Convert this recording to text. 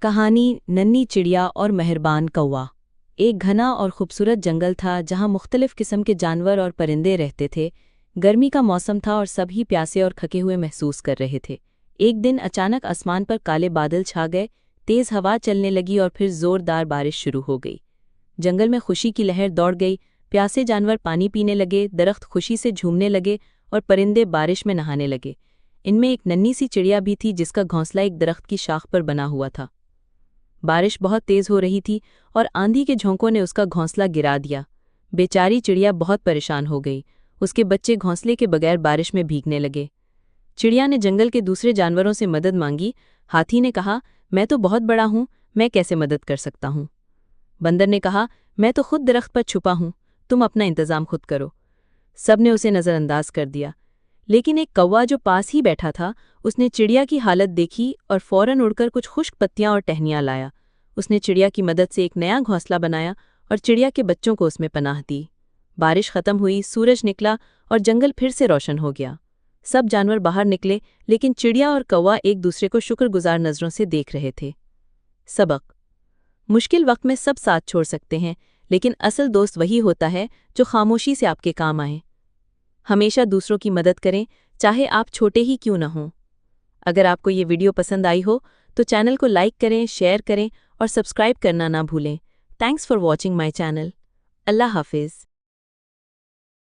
कहानी नन्ही चिड़िया और मेहरबान कौवा। एक घना और खूबसूरत जंगल था जहां मुख्तलिफ किस्म के जानवर और परिंदे रहते थे। गर्मी का मौसम था और सभी प्यासे और थके हुए महसूस कर रहे थे। एक दिन अचानक आसमान पर काले बादल छा गए, तेज हवा चलने लगी और फिर जोरदार बारिश शुरू हो गई। जंगल में खुशी की लहर दौड़ गई। प्यासे जानवर पानी पीने लगे, दरख्त खुशी से झूमने लगे और परिंदे बारिश में नहाने लगे। इनमें एक नन्ही सी चिड़िया भी थी जिसका घोंसला एक दरख्त की शाख पर बना हुआ था। बारिश बहुत तेज हो रही थी और आंधी के झोंकों ने उसका घोंसला गिरा दिया। बेचारी चिड़िया बहुत परेशान हो गई। उसके बच्चे घोंसले के बगैर बारिश में भीगने लगे। चिड़िया ने जंगल के दूसरे जानवरों से मदद मांगी। हाथी ने कहा, मैं तो बहुत बड़ा हूँ, मैं कैसे मदद कर सकता हूँ। बंदर ने कहा, मैं तो खुद दरख्त पर छुपा हूँ, तुम अपना इंतजाम खुद करो। सब ने उसे नज़रअंदाज कर दिया, लेकिन एक कौवा जो पास ही बैठा था, उसने चिड़िया की हालत देखी और फौरन उड़कर कुछ खुश्क पत्तियां और टहनियां लाया। उसने चिड़िया की मदद से एक नया घोंसला बनाया और चिड़िया के बच्चों को उसमें पनाह दी। बारिश खत्म हुई, सूरज निकला और जंगल फिर से रोशन हो गया। सब जानवर बाहर निकले, लेकिन चिड़िया और कौवा एक दूसरे को शुक्रगुजार नज़रों से देख रहे थे। सबक: मुश्किल वक्त में सब साथ छोड़ सकते हैं, लेकिन असल दोस्त वही होता है जो खामोशी से आपके काम आए। हमेशा दूसरों की मदद करें, चाहे आप छोटे ही क्यों न हों। अगर आपको ये वीडियो पसंद आई हो तो चैनल को लाइक करें, शेयर करें और सब्सक्राइब करना ना भूलें। Thanks for watching my channel. Allah हाफिज़।